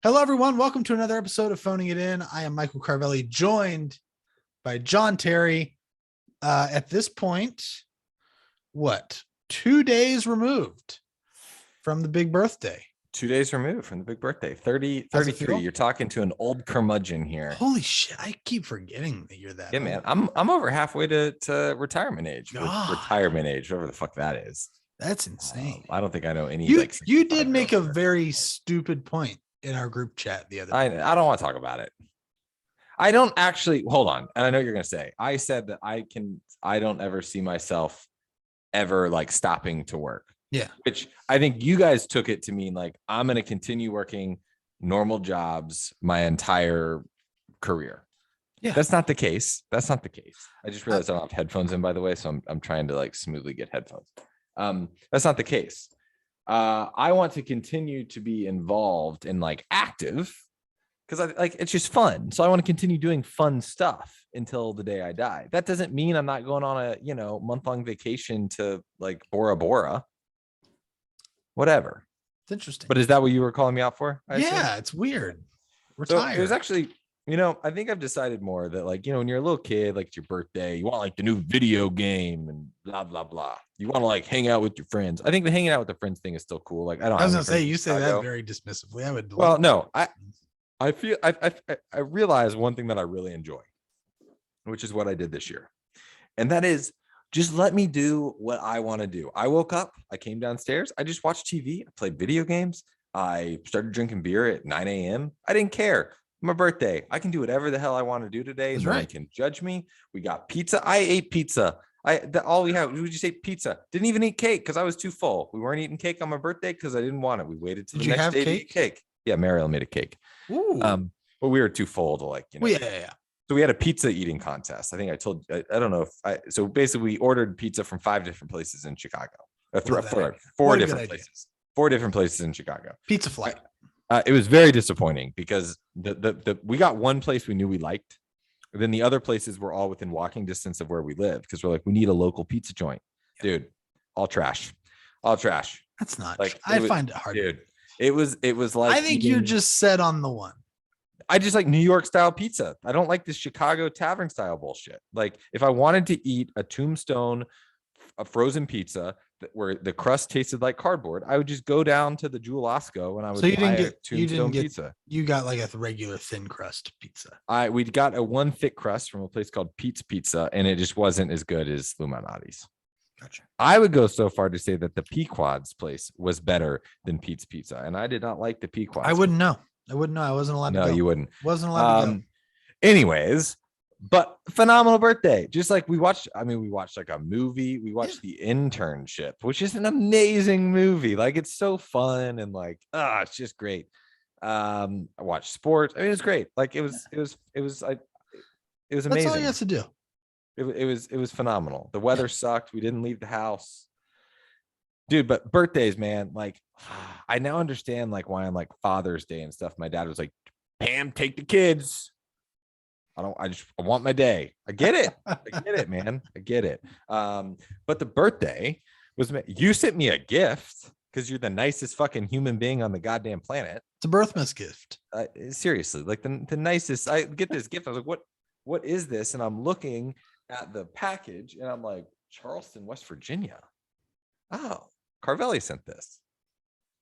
Hello, everyone. Welcome to another episode of Phoning It In. I am Michael Carvelli, joined by John Terry. At this point, 2 days removed from the big birthday? 2 days removed from the big birthday. 33. You're talking to an old curmudgeon here. Holy shit. I keep forgetting that you're that Yeah, old. man. I'm over halfway to retirement age. Retirement age, whatever the fuck that is. That's insane. I don't think I know any. You did make a very stupid point in our group chat the other day. I don't want to talk about it. I don't actually hold on. And I know you're going to say, I said that I don't ever see myself ever like stopping to work. Yeah. Which I think you guys took it to mean like, I'm going to continue working normal jobs my entire career. Yeah. That's not the case. I just realized I don't have headphones in, by the way. So I'm trying to like smoothly get headphones. That's not the case. I want to continue to be involved in like active because it's just fun. So I want to continue doing fun stuff until the day I die. That doesn't mean I'm not going on a, month-long vacation to like Bora Bora. Whatever. It's interesting. But is that what you were calling me out for? Yeah, it's weird. Retire. So it was actually, I think I've decided more that like, when you're a little kid, like it's your birthday, you want like the new video game and blah, blah, blah. You want to like hang out with your friends. I think the hanging out with the friends thing is still cool. Like, I was going to say, you say that very dismissively. I realize one thing that I really enjoy, which is what I did this year. And that is just let me do what I want to do. I woke up, I came downstairs, I just watched TV, I played video games. I started drinking beer at 9 a.m. I didn't care. My birthday. I can do whatever the hell I want to do today. That's Nobody right. can judge me. We got pizza. I ate pizza. We just ate pizza. Didn't even eat cake because I was too full. We weren't eating cake on my birthday because I didn't want it. We waited till the next day to eat cake. Yeah, Mariel made a cake. Ooh. But we were too full to Yeah. So we had a pizza eating contest. I think I told you, I don't know so basically we ordered pizza from 5 different places in Chicago. Four different places. 4 different places in Chicago. Pizza flight. It was very disappointing because we got one place we knew we liked. Then the other places were all within walking distance of where we live because we're like, we need a local pizza joint. Dude, all trash. That's not like I find it hard. Dude, it was like I think you're just set on the one. I just like New York style pizza. I don't like this Chicago tavern style bullshit. Like if I wanted to eat a Tombstone, a frozen pizza where the crust tasted like cardboard, I would just go down to the Jewel Osco and I would buy Tombstone pizza. You got like a regular thin crust pizza. We got a one thick crust from a place called Pete's Pizza, and it just wasn't as good as Lou Malnati's. Gotcha. I would go so far to say that the Pequod's place was better than Pete's Pizza, and I did not like the Pequod's. I wouldn't know. I wasn't allowed to go. No, you wouldn't. Wasn't allowed to go. Anyways, but phenomenal birthday. Just like we watched like a movie. We watched The Internship, which is an amazing movie. Like it's so fun and like, it's just great. I watched sports. I mean, it was great. Like it was amazing. That's all you have to do. It was phenomenal. The weather sucked. We didn't leave the house. Dude, but birthdays, man, like I now understand like why on like Father's Day and stuff, my dad was like, Pam, take the kids. I want my day. I get it, man. I get it. But the birthday was, you sent me a gift because you're the nicest fucking human being on the goddamn planet. It's a birthmas gift. Seriously, like the nicest. I get this gift. I was like, what is this? And I'm looking at the package and I'm like, Charleston, West Virginia. Oh, Carvelli sent this.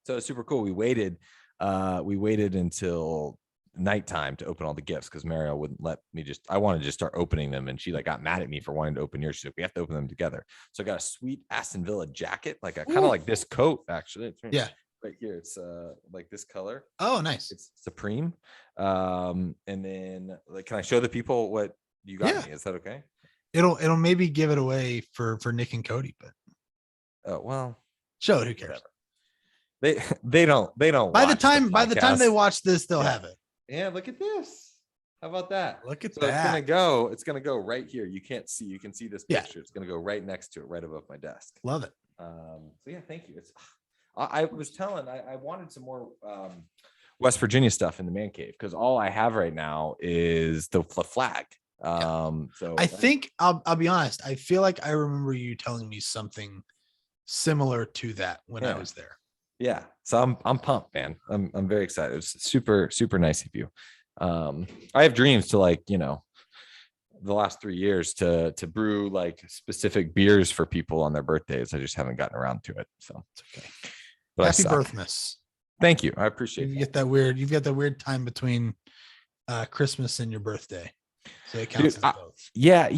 So it's super cool. We waited until nighttime to open all the gifts because Mario wouldn't let me I wanted to just start opening them, and she like got mad at me for wanting to open yours. She's like, we have to open them together. So I got a sweet Aston Villa jacket, like a kind of like this coat actually. Right here. It's like this color. Oh, nice. It's Supreme. And then like, can I show the people what you got me? Is that okay? It'll maybe give it away for Nick and Cody, but oh well. Show it, who cares? Whatever. They don't by the time they watch this, they'll have it. Yeah, look at this. How about that? Look at that. It's gonna go right here. You can see this picture. It's gonna go right next to it, right above my desk. Love it. So yeah, thank you. I was telling I wanted some more West Virginia stuff in the man cave because all I have right now is the flag. So I think I'll be honest. I feel like I remember you telling me something similar to that when I was there. Yeah. So I'm pumped, man. I'm very excited. It's super, super nice of you. I have dreams to like, the last 3 years to brew like specific beers for people on their birthdays. I just haven't gotten around to it. So It's okay. but Happy Birthmas. Thank you. I appreciate You that. get that weird. You've got that weird time between Christmas and your birthday, so it counts Dude, as both. Yeah,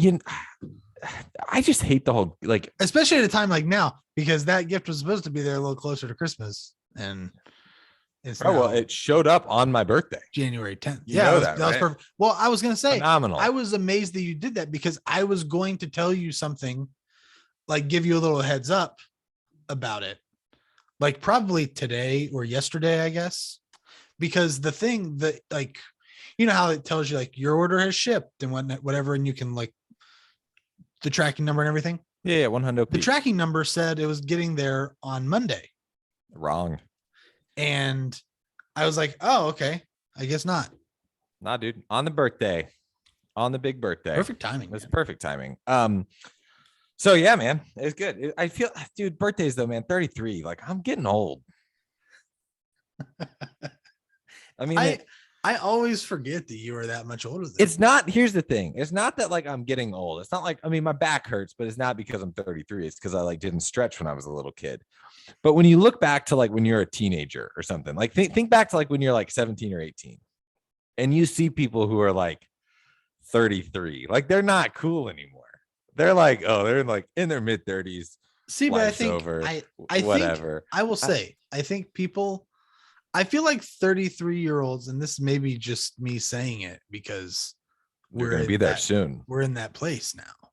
I just hate the whole like, Especially at a time like now, because that gift was supposed to be there a little closer to Christmas, and it's oh well, now it showed up on my birthday. January 10th. You know that was right? perfect. Well, I was gonna say Phenomenal. I was amazed that you did that because I was going to tell you something, like give you a little heads up about it, like probably today or yesterday, I guess. Because the thing that like, how it tells you like your order has shipped and whatever, and you can like the tracking number and everything. Yeah, 100. The tracking number said it was getting there on Monday. Wrong. And I was like, oh, okay. I guess not. Nah, dude. On the birthday. On the big birthday. Perfect timing. It's perfect timing. So yeah, man, it's good. I feel, dude, birthdays though, man, 33. Like I'm getting old. I mean, I always forget that you are that much older than it's not. Here's the thing. It's not that like I'm getting old. It's not like, I mean, my back hurts, but it's not because I'm 33. It's because I like didn't stretch when I was a little kid. But when you look back to like when you're a teenager or something, like think back to like when you're like 17 or 18 and you see people who are like 33, like they're not cool anymore. They're like, oh, they're like in their mid 30s. See, but I think over, I whatever. Think, I will say, I think people, I feel like 33-year-olds, and this may be just me saying it because we're going to be there soon. We're in that place now.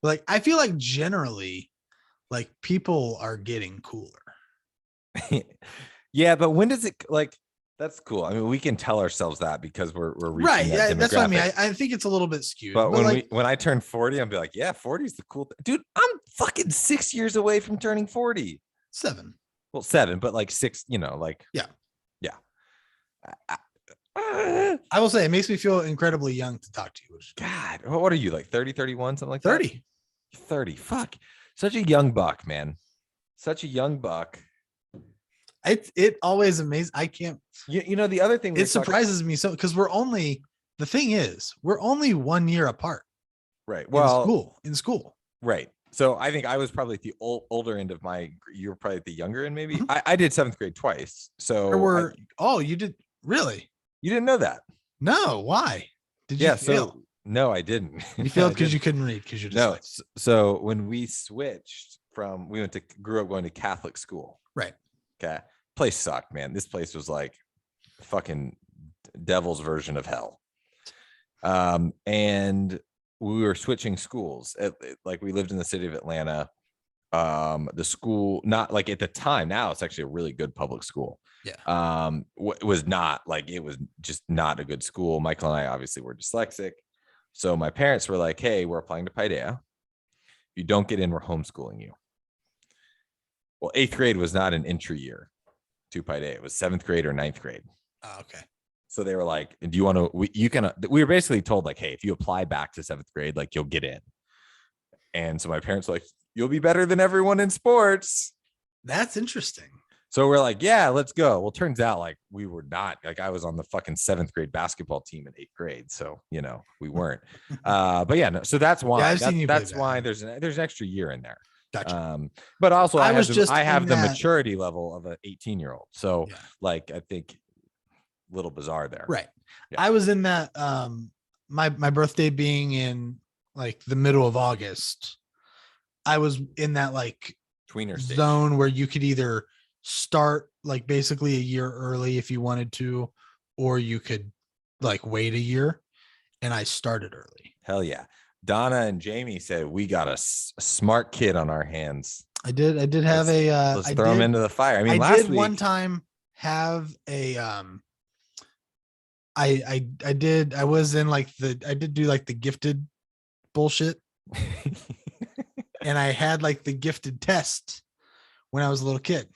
Like, I feel like generally, like people are getting cooler. Yeah, but when does it like? That's cool. I mean, we can tell ourselves that because we're reaching right. That that's what I mean. I think it's a little bit skewed. But when I turn 40, I'll be like, yeah, 40 is the cool dude. I'm fucking 6 years away from turning 40. 7. Well, 7, but like 6. Like yeah. I will say it makes me feel incredibly young to talk to you. God, what are you like 30, 31, something like 30. That? 30. Fuck. Such a young buck, man. Such a young buck. It always amazes. I can't. The other thing it surprises me so because we're only 1 year apart. Right. Well, in school. Right. So I think I was probably at the older end of my. You were probably at the younger end, maybe. Mm-hmm. I did 7th grade twice. So you did really? You didn't know that? No. Why? Did you fail? So no, I didn't. You failed because you couldn't read because you're dyslexic. No. So when we switched grew up going to Catholic school. Right. Okay. Place sucked, man. This place was like fucking devil's version of hell. And we were switching schools. Like we lived in the city of Atlanta. The school, not like at the time, now it's actually a really good public school. Yeah. Was not like, it was just not a good school. Michael and I obviously were dyslexic. So my parents were like, hey, we're applying to Paideia. If you don't get in, we're homeschooling you. Well, 8th grade was not an entry year to Paideia. It was 7th grade or 9th grade. Oh, okay. So they were like, do you want to, we were basically told like, hey, if you apply back to 7th grade, like you'll get in. And so my parents were like, you'll be better than everyone in sports. That's interesting. So we're like, yeah, let's go. Well, turns out like we were not, like I was on the fucking 7th grade basketball team in 8th grade. So, we weren't. But yeah, no, so that's why, that's why there's an extra year in there. Gotcha. But also I have the maturity level of an 18-year-old. So like, I think a little bizarre there. Right. Yeah. I was in that, my birthday being in like the middle of August, I was in that like tweener zone where you could either start like basically a year early if you wanted to, or you could like wait a year. And I started early. Hell yeah. Donna and Jamie said we got a smart kid on our hands. I did have let's throw him into the fire. I mean, last week one time have a I did do like the gifted bullshit. And I had like the gifted test when I was a little kid.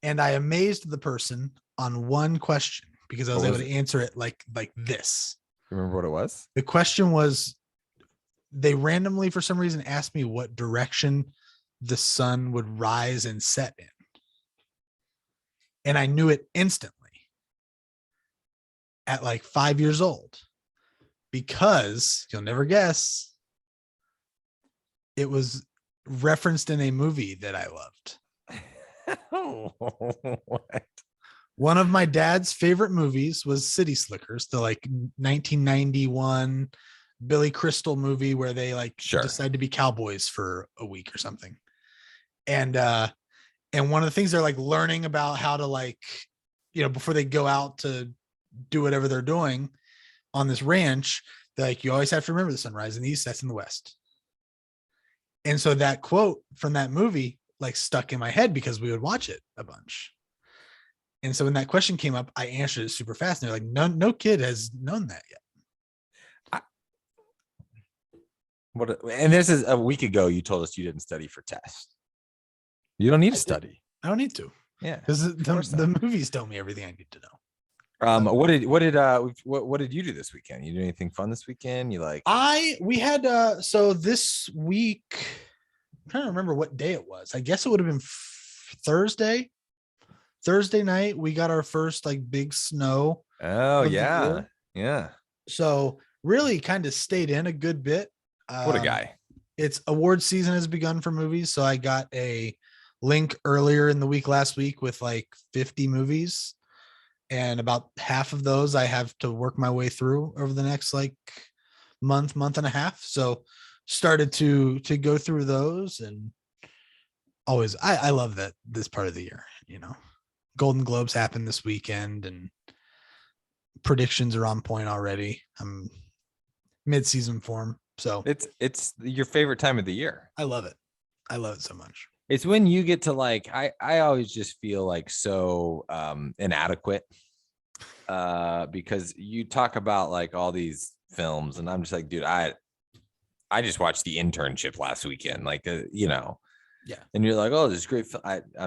And I amazed the person on one question because I was able to answer it like this. Remember what it was? The question was, they randomly, for some reason, asked me what direction the sun would rise and set in. And I knew it instantly at like 5 years old because you'll never guess, it was referenced in a movie that I loved. What? One of my dad's favorite movies was City Slickers, the like 1991 Billy Crystal movie where they like decide to be cowboys for a week or something. And one of the things they're like learning about how to like, before they go out to do whatever they're doing on this ranch, like you always have to remember the sunrise in the east, that's in the west. And so that quote from that movie like stuck in my head because we would watch it a bunch. And so when that question came up, I answered it super fast. And they're like, no kid has known that yet. And this is a week ago. You told us you didn't study for tests. You don't need to study. I don't need to. Yeah, because the movies tell me everything I need to know. What did you do this weekend? You do anything fun this weekend? We had so this week, I'm trying to remember what day it was. I guess it would have been Thursday night. We got our first like big snow. Oh yeah. So really kind of stayed in a good bit. What a guy. It's award season has begun for movies. So I got a link earlier in the week last week with like 50 movies. And about half of those I have to work my way through over the next like month and a half. So started to go through those, and always I love that this part of the year, Golden Globes happened this weekend and predictions are on point already. I'm mid-season form. So it's your favorite time of the year. I love it. I love it so much. It's when you get to like, I always just feel like so inadequate because you talk about like all these films and I'm just like, dude, I just watched The Internship last weekend. Like, yeah. And you're like, oh, this is great.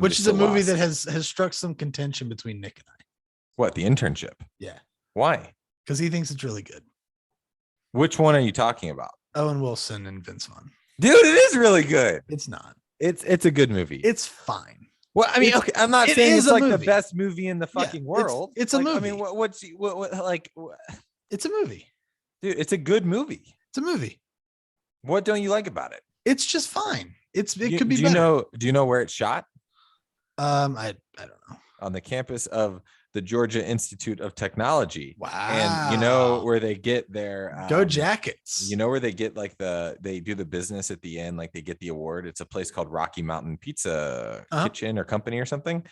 Which is a movie that has struck some contention between Nick and I. What, The Internship? Yeah. Why? Because he thinks it's really good. Which one are you talking about? Owen Wilson and Vince Vaughn. Dude, it is really good. It's not. It's a good movie. It's fine. Well, I mean, okay, I'm not saying it's like movie. the best movie in the fucking world. It's a movie. I mean, what like? It's a movie, dude. It's a good movie. It's a movie. What don't you like about it? It's just fine. It could be better. Do you know where it's shot? I don't know. On the campus of the Georgia Institute of Technology. Wow. And you know where they get their Go Jackets. You know where they get like they do the business at the end, like they get the award. It's a place called Rocky Mountain Pizza Kitchen or Company or something.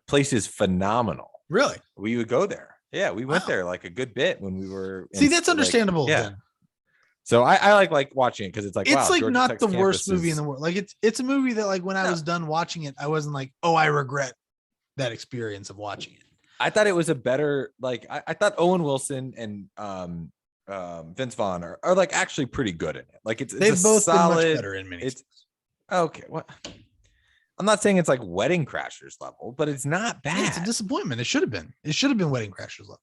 Place is phenomenal. Really? We would go there. Yeah, we went there like a good bit when we were. See, that's understandable. Yeah. Then. So I like watching it because it's like, it's wow, like Georgia not Tech's the worst campus movie in the world. Like it's a movie that like when I was done watching it, I wasn't like, oh, I regret that experience of watching it. I thought it was a better, like I thought Owen Wilson and Vince Vaughn are like actually pretty good in it. Like they've both solid, been much better in many. It's okay. What I'm not saying it's like Wedding Crashers level, but it's not bad. Yeah, it's a disappointment. It should have been. It should have been Wedding Crashers level.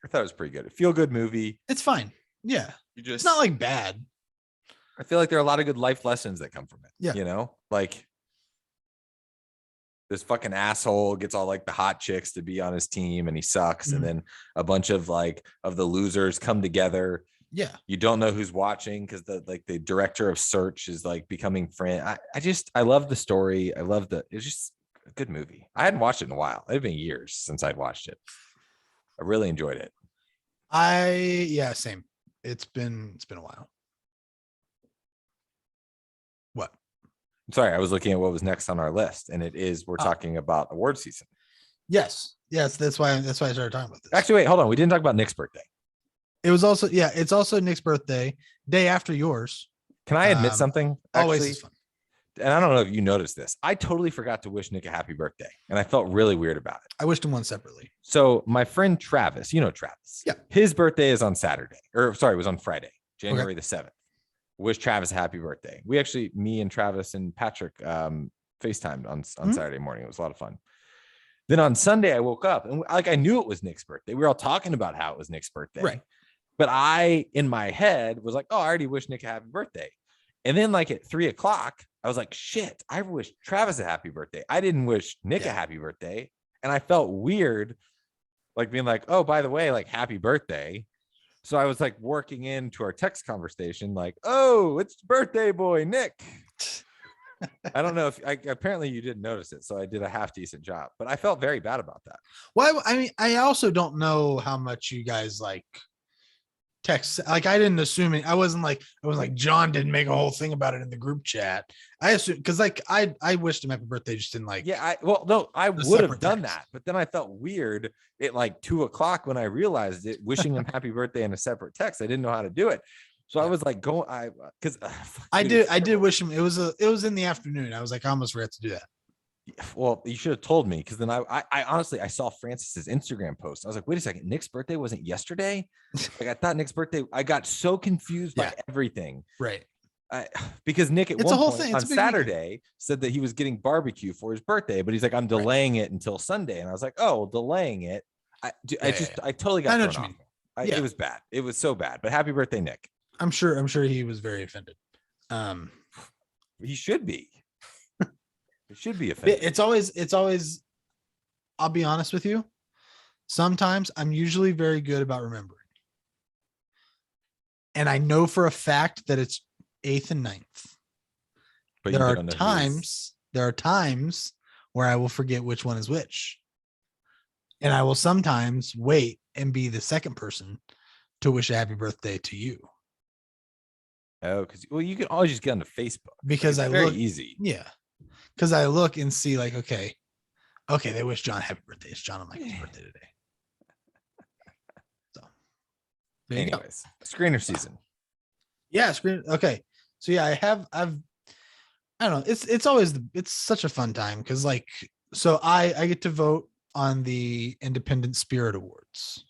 I thought it was pretty good. A feel good movie. It's fine. Yeah, it's not like bad. I feel like there are a lot of good life lessons that come from it. Yeah, like this fucking asshole gets all like the hot chicks to be on his team and he sucks. Mm-hmm. And then a bunch of like of the losers come together. Yeah. You don't know who's watching because the director of search is like becoming friend. I love the story. It's just a good movie. I hadn't watched it in a while. It had been years since I'd watched it. I really enjoyed it. Same. It's been a while. What? Sorry, I was looking at what was next on our list, and we're talking about award season. Yes, that's why I started talking about this. Actually, wait, hold on. We didn't talk about Nick's birthday. It was also it's also Nick's birthday, day after yours. Can I admit something? Always is fun. And I don't know if you noticed this. I totally forgot to wish Nick a happy birthday, and I felt really weird about it. I wished him one separately. So my friend Travis, you know Travis. Yeah. His birthday is on Saturday, it was on Friday, January the 7th. Wish Travis a happy birthday. We actually, me and Travis and Patrick FaceTimed on Saturday morning. It was a lot of fun. Then on Sunday, I woke up and I knew it was Nick's birthday. We were all talking about how it was Nick's birthday. Right. But I, in my head, was like, oh, I already wished Nick a happy birthday. And then like at 3:00, I was like, shit, I wished Travis a happy birthday. I didn't wish Nick a happy birthday. And I felt weird, like being like, oh, by the way, like happy birthday. So I was like working into our text conversation, like, oh, it's birthday boy, Nick. I don't know if apparently you didn't notice it. So I did a half decent job, but I felt very bad about that. Well, I mean, I also don't know how much you guys like text. Like, I didn't assume it. I was like, John didn't make a whole thing about it in the group chat. I assume because like I wished him happy birthday, just didn't like. Yeah, I would have separate done text. that, but then I felt weird at like 2:00 when I realized it, wishing him happy birthday in a separate text. I didn't know how to do it. So I was like, because I did wish him. It was in the afternoon. I was like, I almost forgot to do that. Well, you should have told me, because then I honestly, I saw Francis's Instagram post. I was like, wait a second, Nick's birthday wasn't yesterday? Like, I thought Nick's birthday, I got so confused by everything. Right. Because Nick at It's one a whole point thing. on It's a big Saturday said that he was getting barbecue for his birthday, but he's like, I'm delaying it until Sunday. And I was like, oh, well, delaying it. I totally got thrown off. It was bad. It was so bad. But happy birthday, Nick. I'm sure he was very offended. He should be. It should be offended. It's always, I'll be honest with you. Sometimes I'm usually very good about remembering. And I know for a fact that it's 8th and 9th. But there are times where I will forget which one is which. And I will sometimes wait and be the second person to wish a happy birthday to you. Oh, because you can always just get onto Facebook. Because it's very easy. Yeah. Because I look and see like, okay, they wish John happy birthday. It's John and Michael's birthday today. So anyways, screener season. Yeah, okay. So yeah, I don't know. It's such a fun time because like, so I get to vote on the Independent Spirit Awards.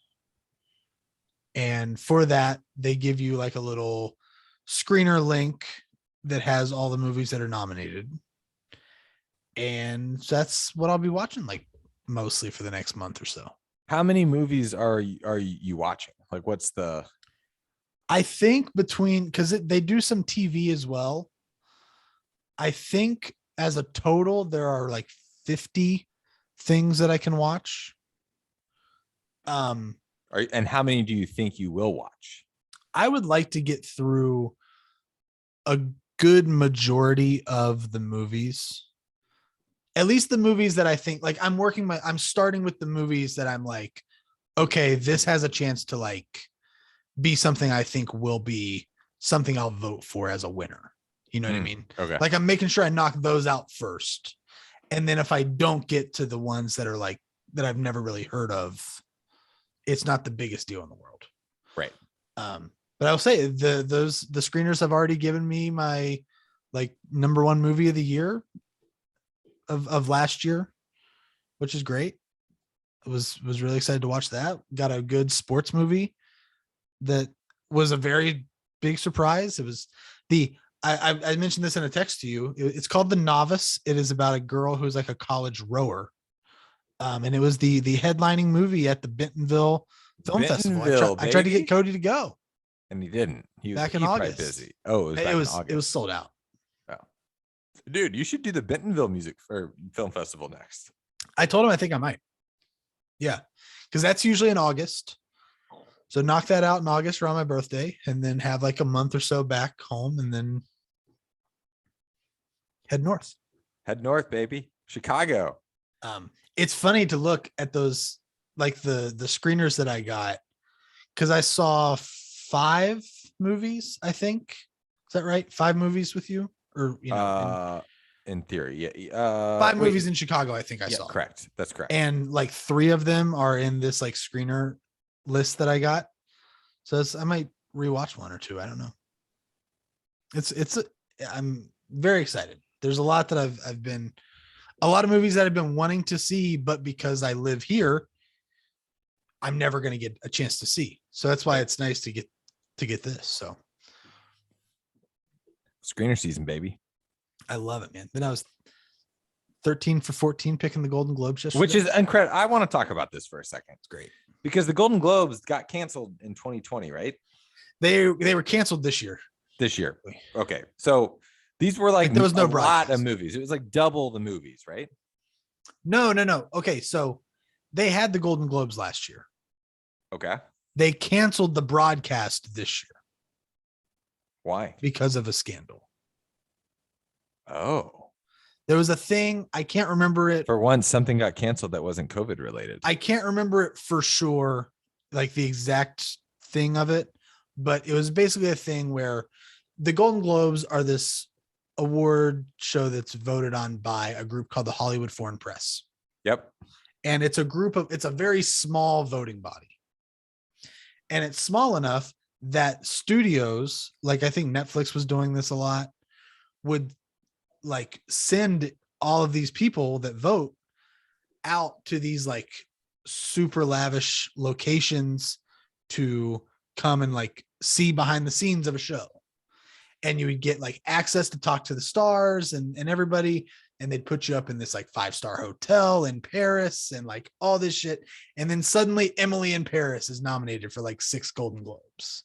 And for that, they give you like a little screener link that has all the movies that are nominated. And that's what I'll be watching like mostly for the next month or so. How many movies are you watching? Like, what's the? I think because they do some TV as well. I think as a total, there are like 50 things that I can watch. And how many do you think you will watch? I would like to get through a good majority of the movies. At least the movies that I think like I'm starting with the movies that I'm like, okay, this has a chance to like be something I think will be something I'll vote for as a winner. You know what I mean? Okay. Like I'm making sure I knock those out first. And then if I don't get to the ones that are like, that I've never really heard of, it's not the biggest deal in the world. Right. But I'll say the screeners have already given me my like number one movie of the year of last year, which is great. I was really excited to watch that. Got a good sports movie that was a very big surprise. It was I mentioned this in a text to you. It's called The Novice. It is about a girl who's like a college rower. And it was the headlining movie at the Bentonville Film Festival. I tried to get Cody to go. And he didn't. He was back in August. Busy. Oh, it was sold out. Oh. Dude, you should do the Bentonville Film Festival next. I told him I think I might. Yeah. Because that's usually in August. So knock that out in August around my birthday and then have like a month or so back home and then head north. Head north, baby. Chicago. It's funny to look at those, like the screeners that I got, because I saw 5 movies, I think. Is that right? 5 movies with you? Or, you know, in theory, yeah. 5 movies in Chicago, I think I saw. Correct. That's correct. And like 3 of them are in this like screener list that I got. So I might rewatch 1 or 2. I don't know. I'm very excited. There's a lot that a lot of movies that I've been wanting to see, but because I live here, I'm never going to get a chance to see. So that's why it's nice to get this. So screener season, baby. I love it, man. Then I was 13 for 14 picking the Golden Globes yesterday. Which is incredible. I want to talk about this for a second. It's great. Because the Golden Globes got canceled in 2020, right? They were canceled this year. Okay. So these were like there was no lot of movies. It was like double the movies, right? No. Okay, so they had the Golden Globes last year. Okay. They canceled the broadcast this year Why? because of a scandal. Oh. There was a thing, I can't remember it. For once, something got canceled that wasn't COVID related. I can't remember it for sure, like the exact thing of it, but it was basically a thing where the Golden Globes are this award show that's voted on by a group called the Hollywood Foreign Press. Yep. And it's a very small voting body. And it's small enough that studios, like I think Netflix was doing this a lot, would like send all of these people that vote out to these like super lavish locations to come and like see behind the scenes of a show. And you would get like access to talk to the stars and everybody. And they'd put you up in this like 5-star hotel in Paris and like all this shit. And then suddenly Emily in Paris is nominated for like 6 Golden Globes.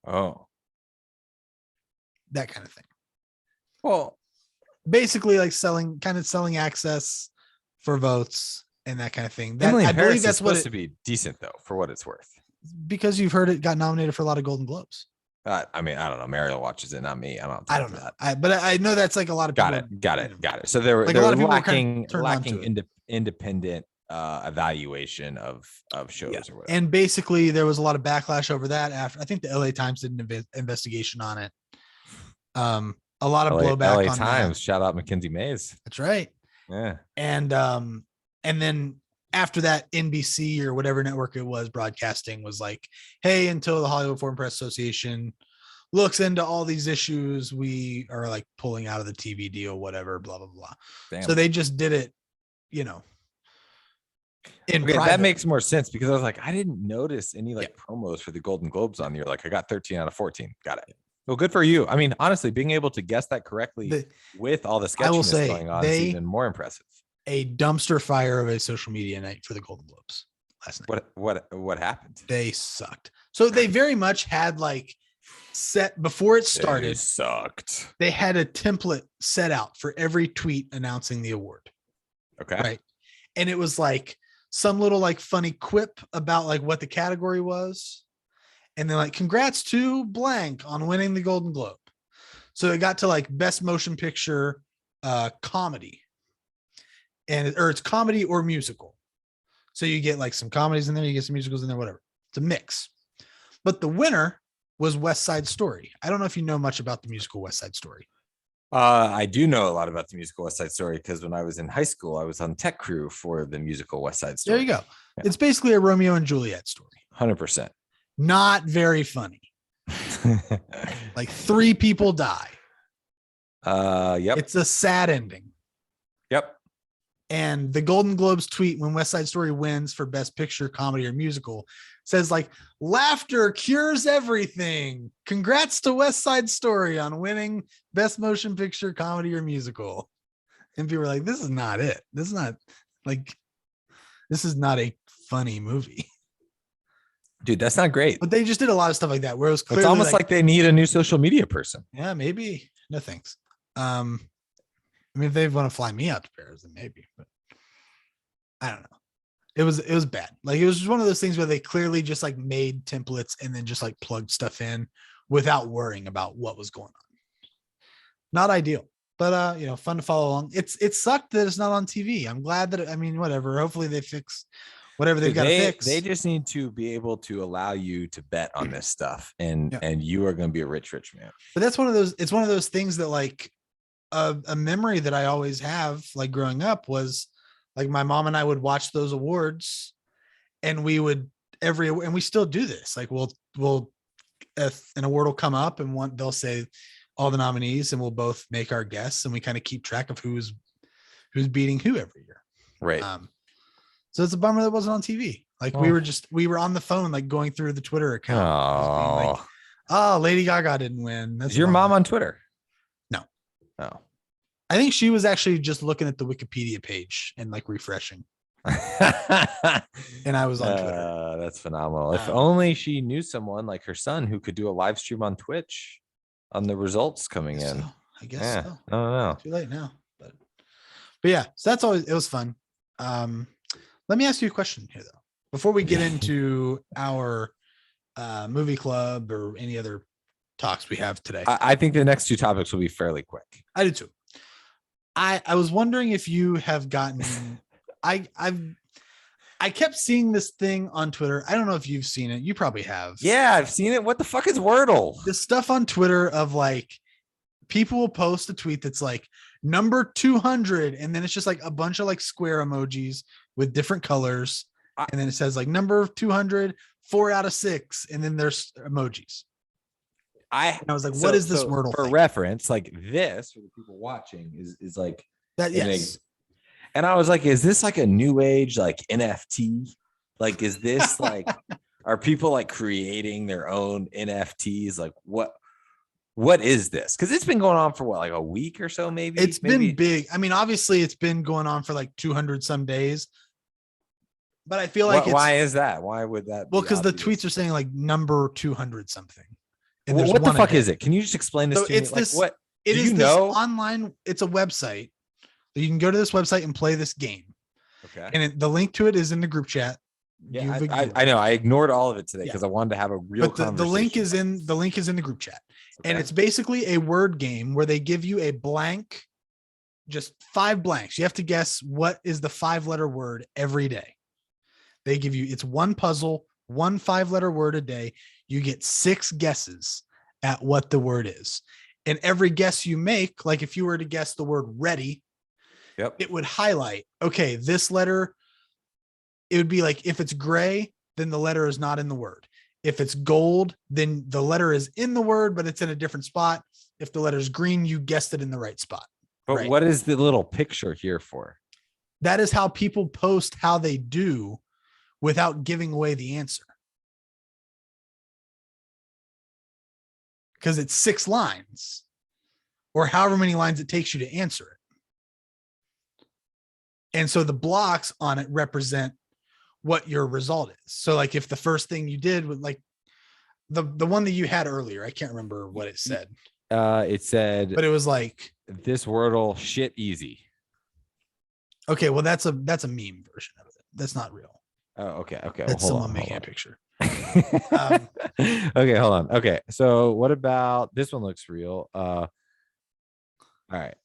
Oh. That kind of thing. Well, basically like selling access for votes and that kind of thing. That, Emily in I Paris believe that's is supposed what to be decent though, for what it's worth. because you've heard it got nominated for a lot of Golden Globes. I mean, I don't know. Mariel watches it, not me. I don't know. But I know that's like a lot of people. Got it. So there Like were a lot of people were lacking kind of lacking independent evaluation of shows or whatever. And basically there was a lot of backlash over that after I think the LA Times did an investigation on it. A lot of blowback LA on Times, that. shout out Mackenzie Mays. That's right. Yeah. And then after that, NBC or whatever network it was broadcasting was like, hey, until the Hollywood Foreign Press Association looks into all these issues, we are like pulling out of the TV deal, whatever, blah, blah, blah. Damn. So they just did it, in Okay, private. that makes more sense because I was like, I didn't notice any like promos for the Golden Globes on there. Like I got 13 out of 14. Got it. Well, good for you. I mean, honestly, being able to guess that correctly with all the sketchiness going on is even more impressive. A dumpster fire of a social media night for the Golden Globes last night. What happened? They sucked. So they very much had like set before it started. They sucked. They had a template set out for every tweet announcing the award. Okay. Right. And it was like some little like funny quip about like what the category was. And then like, congrats to blank on winning the Golden Globe. So it got to like best motion picture comedy. Or it's comedy or musical. So you get like some comedies in there, you get some musicals in there, whatever. It's a mix. But the winner was West Side Story. I don't know if you know much about the musical West Side Story. I do know a lot about the musical West Side Story because when I was in high school, I was on tech crew for the musical West Side Story. There you go. Yeah. It's basically a Romeo and Juliet story. 100%. Not very funny. Like 3 people die. Yep. It's a sad ending. Yep. And the Golden Globes tweet when West Side Story wins for best picture, comedy, or musical says like, laughter cures everything. Congrats to West Side Story on winning best motion picture, comedy, or musical. And people are like, this is not it. This is not a funny movie. Dude, that's not great. But they just did a lot of stuff like that where it was clearly it's almost like they need a new social media person. Yeah, maybe. No thanks. I mean, if they want to fly me out to Paris, then maybe, but I don't know. It was bad. Like it was just one of those things where they clearly just like made templates and then just like plugged stuff in without worrying about what was going on. Not ideal, but fun to follow along. It sucked that it's not on TV. I'm glad that whatever. Hopefully they fix whatever they've got to fix. They just need to be able to allow you to bet on this stuff, and you are going to be a rich man. But that's one of those. It's one of those things that like a memory that I always have, like growing up, was like my mom and I would watch those awards, and we would and we still do this. Like we'll if an award will come up and they'll say all the nominees, and we'll both make our guess, and we kind of keep track of who's beating who every year. Right. So it's a bummer that wasn't on TV. Like we were on the phone, like going through the Twitter account. Oh, like, Lady Gaga didn't win. Is your mom on Twitter? No. Oh. I think she was actually just looking at the Wikipedia page and like refreshing. And I was on Twitter. That's phenomenal. If only she knew someone like her son who could do a live stream on Twitch on the results coming in. I guess so. No. Too late now. But yeah, so that's always, it was fun. Let me ask you a question here though, before we get into our movie club or any other talks we have today. I think the next two topics will be fairly quick. I do too. I was wondering if you have gotten I kept seeing this thing on Twitter. I don't know if you've seen it. You probably have. Yeah, I've seen it. What the fuck is Wordle? This stuff on Twitter of like people will post a tweet that's like number 200 and then it's just like a bunch of like square emojis with different colors and then it says like number 200, 4 out of 6, and then there's emojis. I was like, what is this Wordle for thing? Reference? Like this for the people watching is like that. Yes. And I was like, is this like a new age like NFT? Like, is this like, are people like creating their own NFTs? Like what is this? Because it's been going on for what, like a week or so, maybe? It's been big. I mean, obviously it's been going on for like 200 some days. But I feel like why is that? Why would that? Well, because the tweets are saying like number 200 something. And well, what the fuck is it? Can you just explain this to me? It's this, like, what it is, this online, it's a website. You can go to this website and play this game. Okay. And the link to it is in the group chat. Yeah, I know. I ignored all of it today because I wanted to have a real conversation. The link is in the group chat. Okay. And it's basically a word game where they give you a blank, just 5 blanks. You have to guess what is the 5-letter word every day. They give you, it's one puzzle, one 5-letter word a day. You get 6 guesses at what the word is. And every guess you make, like if you were to guess the word ready, yep, it would highlight, okay, this letter, it would be like, if it's gray, then the letter is not in the word. If it's gold, then the letter is in the word, but it's in a different spot. If the letter is green, you guessed it in the right spot. But right? What is the little picture here for? That is how people post how they do without giving away the answer. Because it's 6 lines or however many lines it takes you to answer it. And so the blocks on it represent what your result is. So like if the first thing you did was like the one that you had earlier, I can't remember what it said. It said, but it was like this Wordle shit easy. Okay, well that's a meme version of it. That's not real. Oh, okay. That's someone making a picture. Okay, hold on. Okay, so what about this one? Looks real. All right.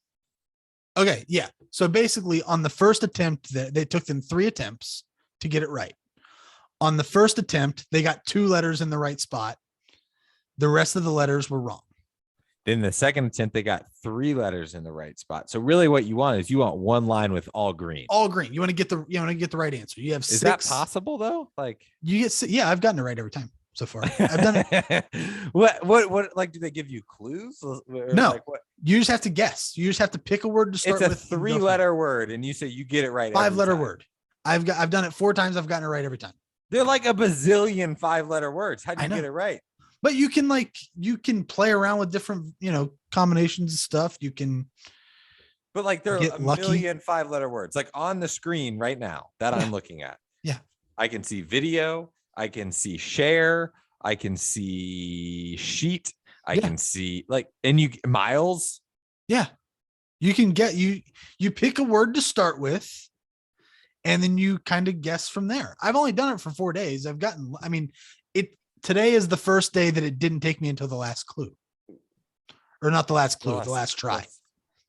Okay, yeah. So basically, on the first attempt, they took them 3 attempts to get it right. On the first attempt, they got 2 letters in the right spot. The rest of the letters were wrong. Then the second attempt, they got 3 letters in the right spot. So really, what you want is you want one line with all green. All green. You want to get the right answer. You have 6. Is that possible though? Like you get 6. Yeah, I've gotten it right every time so far. I've done it. What? Like, do they give you clues? Or no. Like what? You just have to guess. You just have to pick a word to start with. It's a 3-letter word, and you say you get it right. 5-letter word. I've done it 4 times. I've gotten it right every time. They're like a bazillion 5-letter words. How do you get it right? But you can play around with different, combinations of stuff. You can. But like there are a million 5-letter words like on the screen right now that I'm looking at. Yeah. I can see video. I can see share. I can see sheet. I can see miles. Yeah. You can you pick a word to start with and then you kind of guess from there. I've only done it for 4 days. Today is the first day that it didn't take me until the last clue. Or not the last clue, the last try.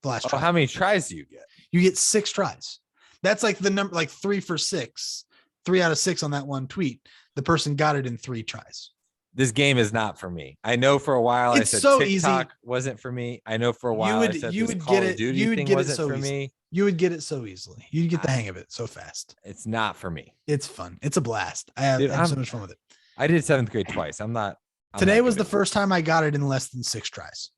The last try. How many tries do you get? You get 6 tries. That's like the number, like 3 for 6, 3 out of 6 on that one tweet. The person got it in 3 tries. This game is not for me. I know for a while I said so TikTok wasn't for me. I know for a while I said this Call of Duty thing wasn't for me. You would get it so easily. You'd get the hang of it so fast. It's not for me. It's fun. It's a blast. I have so much fun with it. I did 7th grade twice. Today was the first time I got it in less than 6 tries.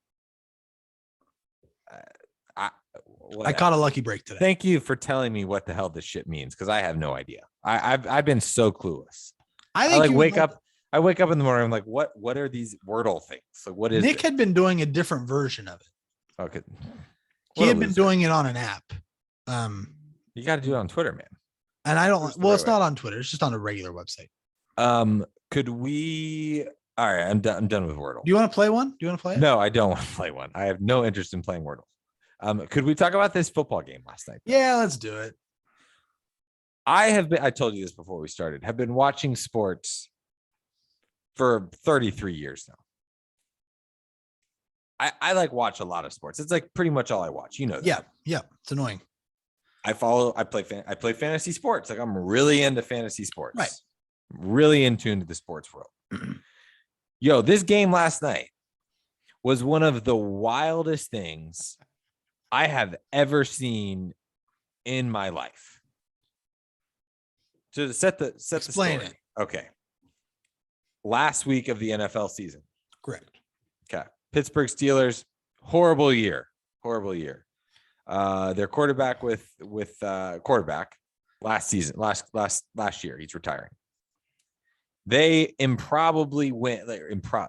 I caught a lucky break today. Thank you for telling me what the hell this shit means because I have no idea. I've been so clueless. I wake up in the morning. I'm like, what are these Wordle things? So what is Nick had been doing a different version of it. Okay. He had been doing it on an app. You got to do it on Twitter, man. And I don't. Well, it's not on Twitter. It's just on a regular website. Could we? All right, I'm done with Wordle. Do you want to play one? Do you want to play it? No, I don't want to play one. I have no interest in playing Wordle. Could we talk about this football game last night? Yeah, let's do it. I told you this before we started, have been watching sports for 33 years now. I like watch a lot of sports. It's like pretty much all I watch. You know that. Yeah. It's annoying. I play fantasy sports. Like I'm really into fantasy sports. Right. Really in tune to the sports world. Yo, this game last night was one of the wildest things I have ever seen in my life. To set the Explain story. it. Okay. Last week of the NFL season. Correct. Okay. Pittsburgh Steelers, horrible year. Their quarterback with quarterback last season, last year, he's retiring. They improbably win.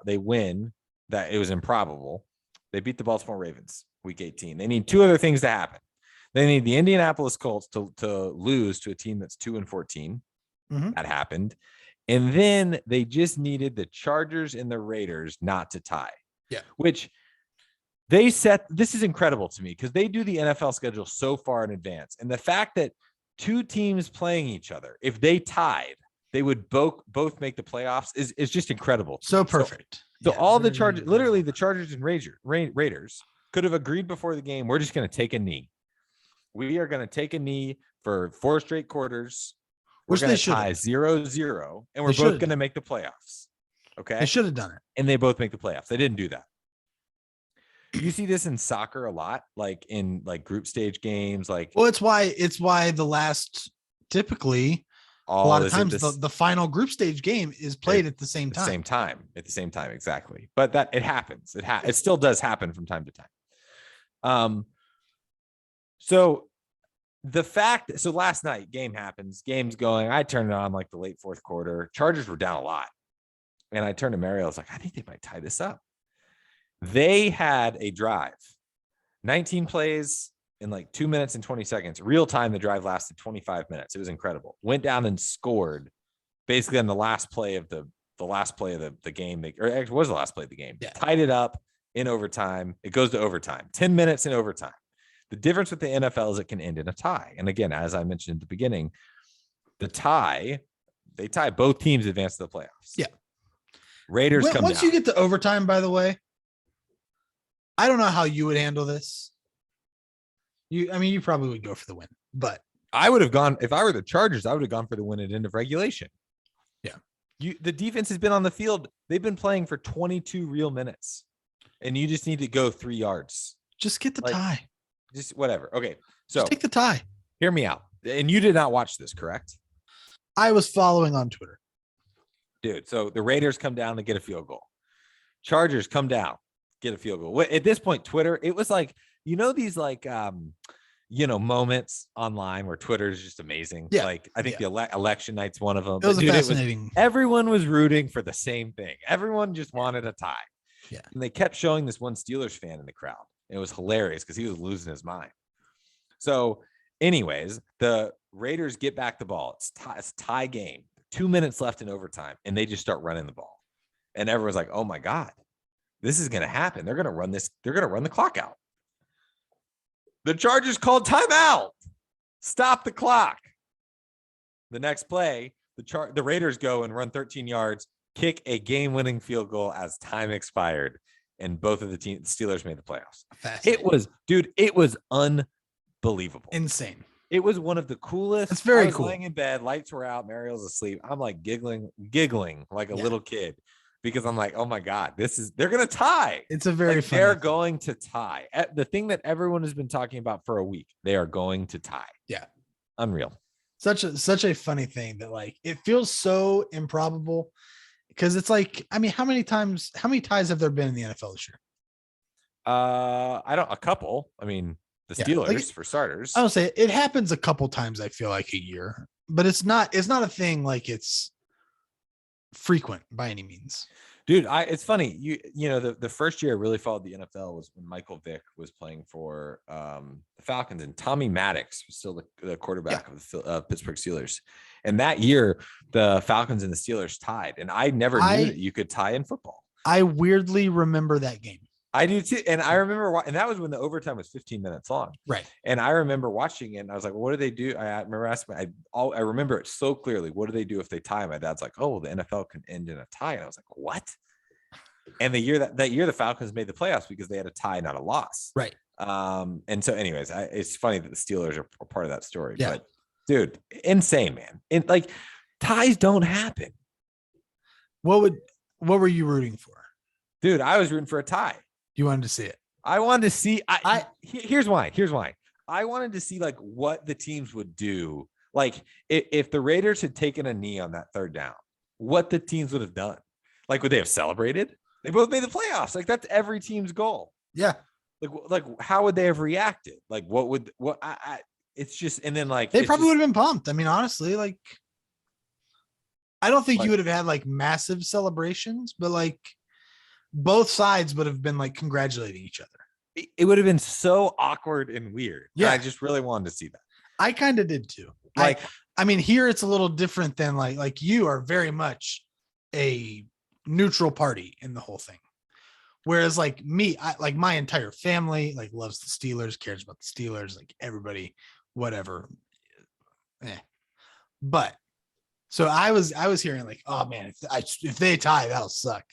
They win that it was improbable. They beat the Baltimore Ravens week 18. They need two other things to happen. They need the Indianapolis Colts to lose to a team that's 2-14. Mm-hmm. That happened. And then they just needed the Chargers and the Raiders not to tie. Yeah. Which they set. This is incredible to me because they do the NFL schedule so far in advance. And the fact that two teams playing each other, if they tied, they would both make the playoffs is just incredible. So perfect. So all the Chargers, literally the Chargers and Raiders could have agreed before the game. We're just going to take a knee. We are going to take a knee for 4 straight quarters. We're going to tie 0-0, and we're both going to make the playoffs. Okay. They should have done it. And they both make the playoffs. They didn't do that. You see this in soccer a lot, like in like group stage games. Like, well, it's why the last typically a lot of times the final group stage game is played at the same time. At the same time, exactly. But that it happens. It still does happen from time to time. So the fact, so last night game's going. I turned it on like the late fourth quarter. Chargers were down a lot. And I turned to Mary. I was like, I think they might tie this up. They had a drive, 19 plays in like 2 minutes and 20 seconds. Real time, the drive lasted 25 minutes. It was incredible. Went down and scored basically on the last play of the game. Or actually, it was the last play of the game. Yeah. Tied it up in overtime. It goes to overtime. 10 minutes in overtime. The difference with the NFL is it can end in a tie. And again, as I mentioned at the beginning, they tie both teams advance to the playoffs. Yeah. Raiders come once down. You get to overtime, by the way, I don't know how you would handle this. You probably would go for the win, but I would have gone, if I were the Chargers, I would have gone for the win at end of regulation. Yeah. The defense has been on the field. They've been playing for 22 real minutes, and you just need to go 3 yards. Just get the tie. Just whatever. Okay. So just take the tie. Hear me out. And you did not watch this, correct? I was following on Twitter. Dude, so the Raiders come down to get a field goal. Chargers come down, get a field goal. At this point, Twitter, it was like, these like, moments online where Twitter is just amazing. Yeah. Like, I think the election night's one of them. It was fascinating. Everyone was rooting for the same thing. Everyone just wanted a tie. Yeah. And they kept showing this one Steelers fan in the crowd. It was hilarious because he was losing his mind. So anyways, the Raiders get back the ball. It's tie game. 2 minutes left in overtime, and they just start running the ball. And everyone's like, oh my God, this is going to happen. They're going to run this. They're going to run the clock out. The Chargers called timeout. Stop the clock. The next play, the Raiders go and run 13 yards, kick a game-winning field goal as time expired. And both of the Steelers made the playoffs. It was unbelievable. Insane. It was one of the coolest. It's very cool. Laying in bed, lights were out, Mariel's asleep. I'm like giggling like a little kid because I'm like, oh my God, they're going to tie. It's a very funny they're going to tie. The thing that everyone has been talking about for a week, they are going to tie. Yeah. Unreal. Such a funny thing that like, it feels so improbable because it's like, how many ties have there been in the NFL this year? A couple. The Steelers for starters. I would say it happens a couple times. I feel like a year, but it's not a thing like it's frequent by any means. Dude, it's funny. The first year I really followed the NFL was when Michael Vick was playing for the Falcons, and Tommy Maddox was still the quarterback of the Pittsburgh Steelers. And that year, the Falcons and the Steelers tied, and I never knew that you could tie in football. I weirdly remember that game. I do too. And I remember, and that was when the overtime was 15 minutes long. Right. And I remember watching it and I was like, well, what do they do? I remember asking, I remember it so clearly. What do they do if they tie? My dad's like, oh, the NFL can end in a tie. And I was like, what? And the year that year, the Falcons made the playoffs because they had a tie, not a loss. Right. And so anyways, it's funny that the Steelers are part of that story, Yeah. but dude, insane, man. And like ties don't happen. What were you rooting for? Dude, I was rooting for a tie. You wanted to see it. I wanted to see. Here's why. I wanted to see like what the teams would do. Like if the Raiders had taken a knee on that third down, what the teams would have done. Like, would they have celebrated? They both made the playoffs. Like that's every team's goal. Yeah. Like how would they have reacted? Like it's just, and then like they probably would have been pumped. I mean, honestly, like I don't think you would have had like massive celebrations, but like both sides would have been like congratulating each other. It would have been so awkward and weird. Yeah. And I just really wanted to see that. I kind of did too. Like, I mean, here it's a little different than like you are very much a neutral party in the whole thing. Whereas like me, like my entire family like loves the Steelers, cares about the Steelers, like everybody, whatever. But so I was hearing like, oh man, if they tie, that'll suck.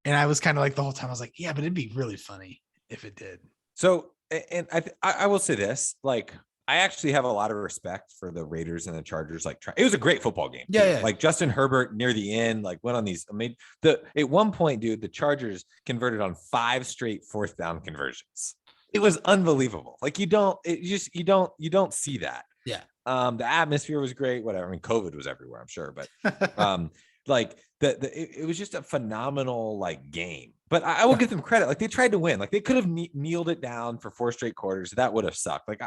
And I was kind of like the whole time I was like, yeah, but it'd be really funny if it did. So, and I will say this, like, I actually have a lot of respect for the Raiders and the Chargers. Like, it was a great football game. Yeah. Like Justin Herbert near the end, like went on these. I mean, at one point, dude, the Chargers converted on 5 straight 4th down conversions. It was unbelievable. Like you don't see that. Yeah. The atmosphere was great. Whatever. I mean, COVID was everywhere, I'm sure, but like it was just a phenomenal like game. But I will give them credit. Like they tried to win. Like they could have kneeled it down for 4 straight quarters. That would have sucked. Like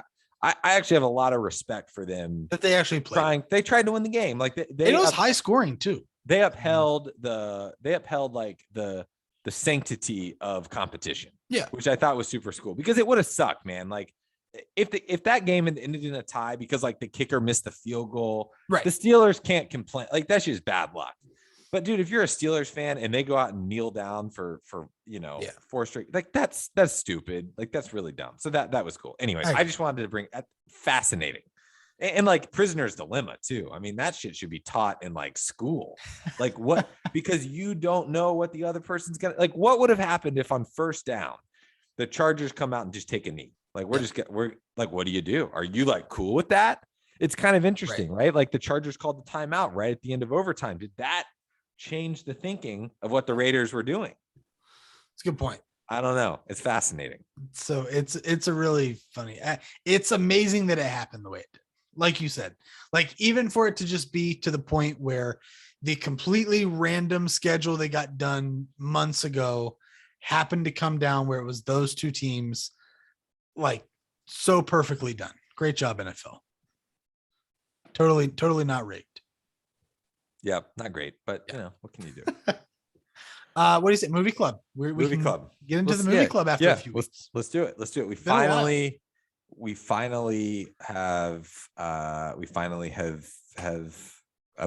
I actually have a lot of respect for them that they actually played. They tried to win the game. Like it was high scoring too. They upheld like the sanctity of competition. Yeah, which I thought was super cool because it would have sucked, man. Like if that game ended in a tie because like the kicker missed the field goal, right? The Steelers can't complain. Like that's just bad luck. But dude, if you're a Steelers fan and they go out and kneel down for 4 straight, like that's stupid. Like that's really dumb. So that was cool. Anyways, I just wanted to bring fascinating. And like prisoner's dilemma too. I mean, that shit should be taught in like school. Like what? Because you don't know what the other person's gonna like. What would have happened if on 1st down, the Chargers come out and just take a knee? Like we're like, what do you do? Are you like cool with that? It's kind of interesting, right? Like the Chargers called the timeout right at the end of overtime. Did that change the thinking of what the Raiders were doing? It's a good point. I don't know. It's fascinating. So it's a really funny. It's amazing that it happened the way it did. Like you said, like even for it to just be to the point where the completely random schedule they got done months ago happened to come down where it was those 2 teams, like so perfectly done. Great job, NFL. Totally not rigged. Yeah, not great, but what can you do? What do you say? Movie club. Movie club. Get into the movie club after a few weeks. Let's do it. We finally have a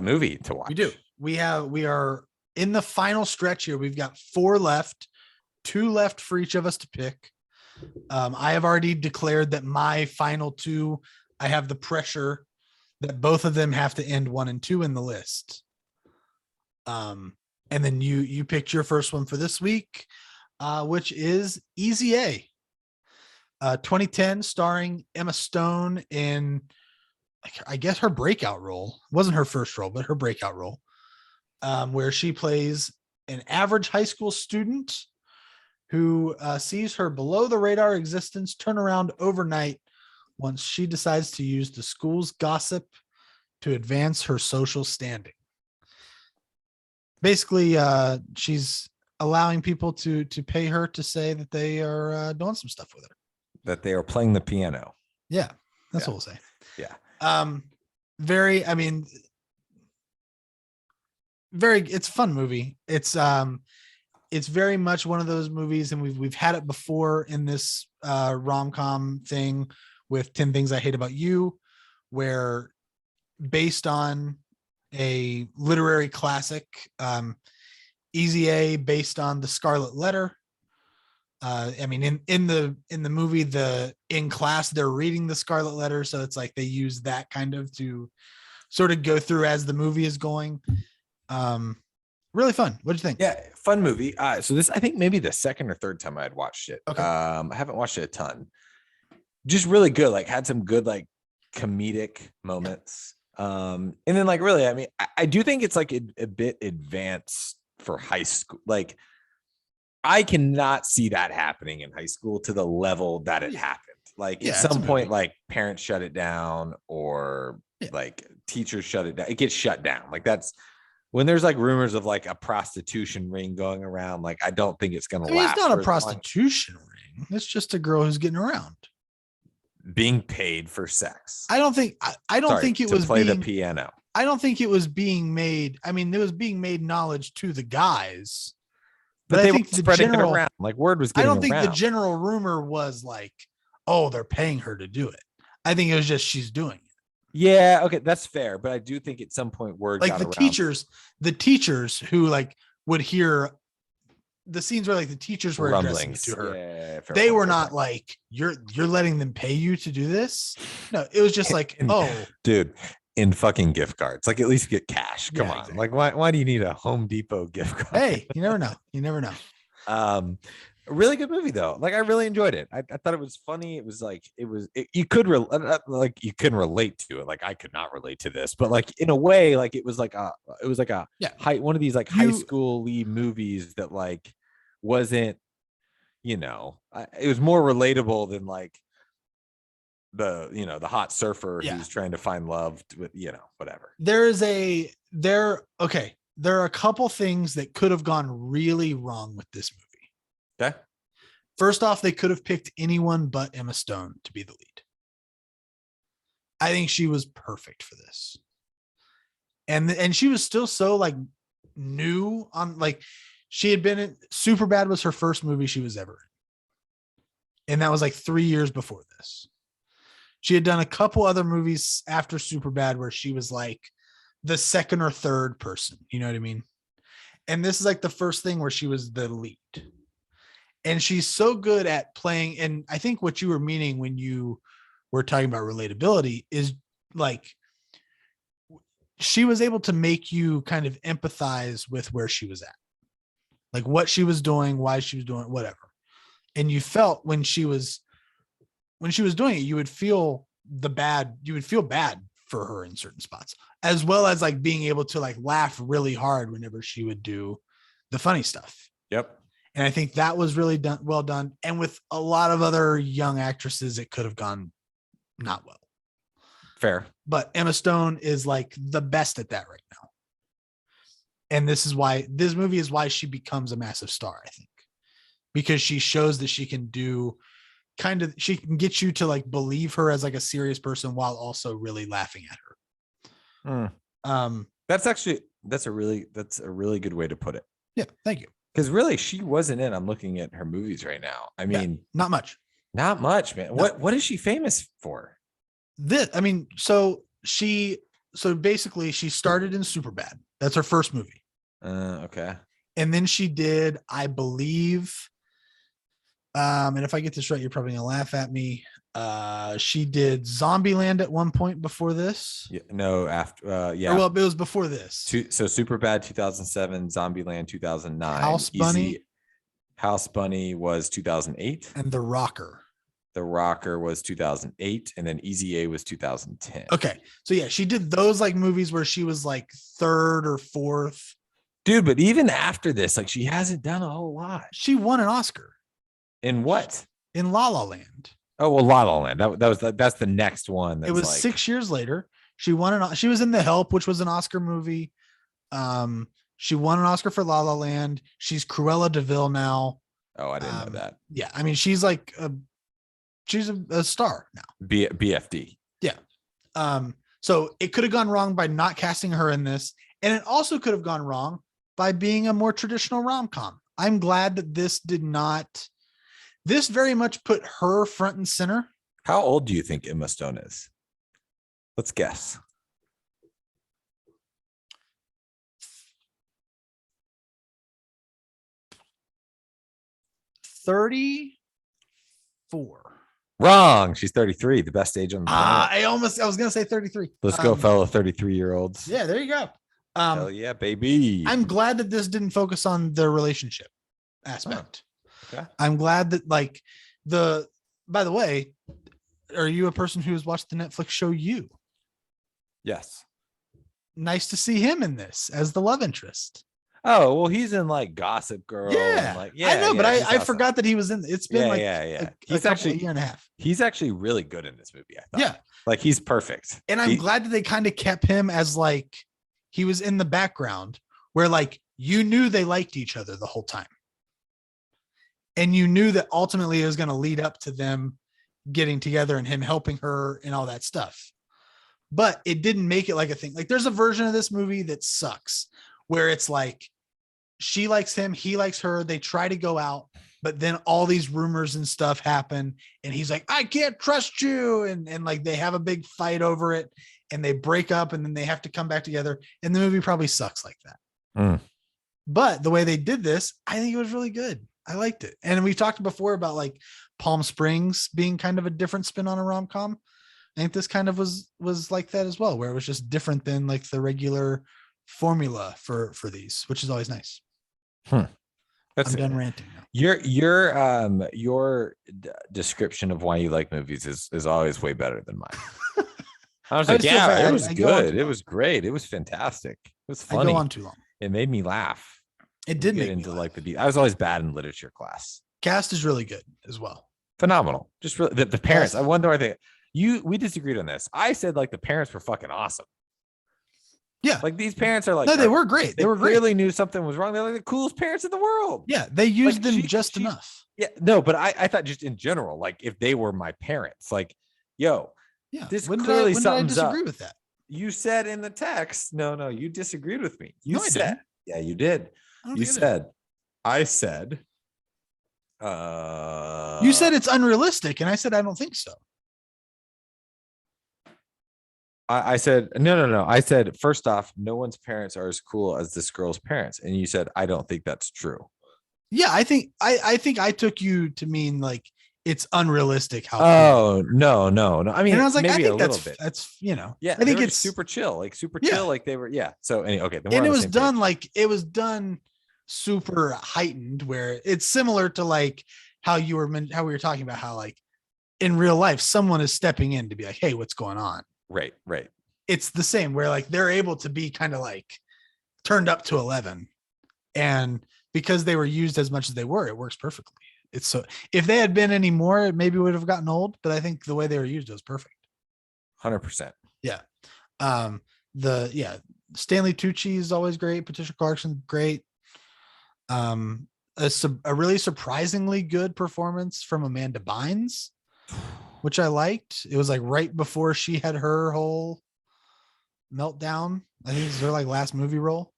movie to watch. We do. We are in the final stretch here. We've got 4 left, 2 left for each of us to pick. I have already declared that my final 2, I have the pressure that both of them have to end 1 and 2 in the list. And then you picked your first one for this week, which is Easy A. 2010, starring Emma Stone in, I guess, her breakout role. It wasn't her first role, but her breakout role, where she plays an average high school student who sees her below the radar existence turn around overnight once she decides to use the school's gossip to advance her social standing. Basically, she's allowing people to pay her to say that they are doing some stuff with her. That they are playing the piano. Yeah, that's what we'll say. Yeah. It's a fun movie. It's very much one of those movies, and we've had it before in this rom-com thing with 10 Things I Hate About You, where based on a literary classic, Easy A based on The Scarlet Letter, I mean, in the movie, in class they're reading the Scarlet Letter, so it's like they use that kind of to sort of go through as the movie is going. Really fun. What'd you think? Yeah, fun movie. So this, I think maybe the second or third time I had watched it. Okay. I haven't watched it a ton. Just really good. Like had some good like comedic moments. And then like really, I mean, I do think it's like a bit advanced for high school. Like I cannot see that happening in high school to the level that it happened. Like at some point, like parents shut it down or like teachers shut it down. It gets shut down. Like that's when there's like rumors of like a prostitution ring going around. Like I don't think it's going to last. It's not a prostitution ring. It's just a girl who's getting around. Being paid for sex. I don't think it was play the piano. I don't think it was being made. I mean, it was being made knowledge to the guys. But they I think were spreading it around. Like word was getting around. I don't think the general rumor was like, oh, they're paying her to do it. I think it was just she's doing it. Yeah, okay, that's fair. But I do think at some point word like got the around. The teachers who like would hear the scenes where like the teachers were addressing it to her. Yeah, they were not like, you're letting them pay you to do this. No, it was just like, oh, dude. In fucking gift cards, like at least get cash. Come on, exactly. Like why do you need a Home Depot gift card? Hey, you never know. You never know. Really good movie though. Like I really enjoyed it. I thought it was funny. It was like you could like you can relate to it. Like I could not relate to this, but like in a way, like it was like a one of these like high school-y movies that like wasn't, it was more relatable than like the hot surfer who's trying to find love with, whatever. There are a couple things that could have gone really wrong with this movie. Okay. First off, they could have picked anyone but Emma Stone to be the lead. I think she was perfect for this. And she was still so like new on, like she had been in Superbad was her first movie she was ever in. And that was like 3 years before this. She had done a couple other movies after Superbad where she was like the second or third person. You know what I mean? And this is like the first thing where she was the lead. And she's so good at playing. And I think what you were meaning when you were talking about relatability is like she was able to make you kind of empathize with where she was at, like what she was doing, why she was doing it, whatever. And you felt when she was doing it, you would feel bad for her in certain spots, as well as like being able to like laugh really hard whenever she would do the funny stuff. Yep. And I think that was really well done. And with a lot of other young actresses, it could have gone not well. Fair. But Emma Stone is like the best at that right now. And this movie is why she becomes a massive star, I think, because she shows that she can do she can get you to like believe her as like a serious person while also really laughing at her. That's a really good way to put it. Yeah. Thank you. Because really she wasn't in, I'm looking at her movies right now. I mean, not much, man. No. What is she famous for? So basically she started in Superbad. That's her first movie. Okay. And then she did, I believe, and if I get this right, you're probably gonna laugh at me. She did Zombieland at one point before this. Yeah, no, after well, it was before this. So Superbad 2007, Zombieland 2009. House Bunny was 2008, and The Rocker was 2008, and then Easy A was 2010. Okay, so yeah, she did those like movies where she was like third or fourth. Dude, but even after this, like she hasn't done a whole lot. She won an Oscar. In what? In La La Land. Oh, well, La La Land. That's the next one. It was like 6 years later. She won she was in The Help, which was an Oscar movie. She won an Oscar for La La Land. She's Cruella DeVille now. Oh, I didn't know that. Yeah, I mean, she's like she's a star now. BFD. Yeah. So it could have gone wrong by not casting her in this, and it also could have gone wrong by being a more traditional rom-com. I'm glad that this did not. This very much put her front and center. How old do you think Emma Stone is? Let's guess. 34. Wrong. She's 33, the best age on the planet. I was gonna say 33. Let's go, fellow 33-year-olds. Yeah, there you go. Hell yeah, baby. I'm glad that this didn't focus on the relationship aspect. Okay. I'm glad that by the way, are you a person who has watched the Netflix show You? Yes. Nice to see him in this as the love interest. Oh, well, he's in like Gossip Girl. Yeah, and I know, but I awesome. forgot that he was in. It's been He's a year and a half. He's actually really good in this movie. I thought. Yeah, like he's perfect. And I'm glad that they kind of kept him as like he was in the background, where like you knew they liked each other the whole time, and you knew that ultimately it was going to lead up to them getting together and him helping her and all that stuff. But it didn't make it like a thing. Like there's a version of this movie that sucks, where it's like she likes him, he likes her, they try to go out, but then all these rumors and stuff happen, and he's like, I can't trust you, and like they have a big fight over it, and they break up, and then they have to come back together, and the movie probably sucks like that. But the way they did this, I think it was really good. I liked it. And we talked before about like Palm Springs being kind of a different spin on a rom-com. I think this kind of was like that as well, where it was just different than like the regular formula for these, which is always nice. I'm done ranting now. Your description of why you like movies is always way better than mine. I was like, yeah, it was good. It was great. It was fantastic. It was funny. I go on too long. It made me laugh. It did get make into me like the. I was always bad in literature class. Cast is really good as well. Phenomenal. Just really, the parents. I wonder. I think we disagreed on this. I said like the parents were fucking awesome. Yeah, like these parents are like no, they were great. They were great. Clearly knew something was wrong. They're like the coolest parents in the world. Yeah, they used them just enough. Yeah, no, but I thought just in general, like if they were my parents, like, yo, yeah, this when clearly did I disagree with that? You said in the text, no, you disagreed with me. You no, said, I didn't. Yeah, you did. You said, I said, you said it's unrealistic, and I said I don't think so. I said, no. I said, first off, no one's parents are as cool as this girl's parents. And you said, I don't think that's true. Yeah, I think I took you to mean like it's unrealistic. How cool. No. I mean, and I was like, maybe I think a little bit. That's, you know, yeah, I think it's super chill, like super chill. Like they were, yeah. So okay. And it was done like it was done super heightened, where it's similar to like how we were talking about how like in real life, someone is stepping in to be like, hey, what's going on? Right. It's the same where like they're able to be kind of like turned up to 11, and because they were used as much as they were, it works perfectly. It's so if they had been any more, it maybe would have gotten old, but I think the way they were used was perfect. 100%. Yeah. Stanley Tucci is always great. Patricia Clarkson, great. A really surprisingly good performance from Amanda Bynes, which I liked. It was like right before she had her whole meltdown. I think this is her like last movie role.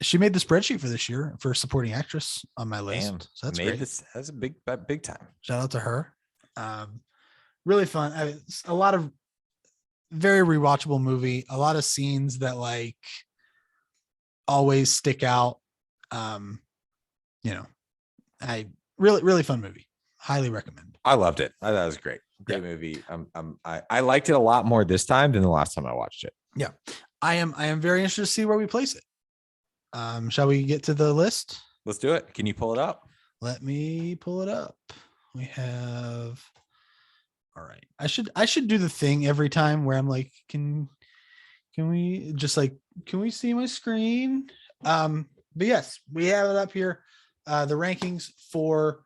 She made the spreadsheet for this year for supporting actress on my list. Damn, so that's great. That's a big time. Shout out to her. Really fun. A lot of very rewatchable movie. A lot of scenes that like always stick out. I really fun movie. Highly recommend. I loved it. I thought it was great. Great movie. I liked it a lot more this time than the last time I watched it. Yeah. I am very interested to see where we place it. Shall we get to the list? Let's do it. Can you pull it up? Let me pull it up. We have. All right. I should do the thing every time where I'm like, can we just like, can we see my screen? But yes, we have it up here. The rankings for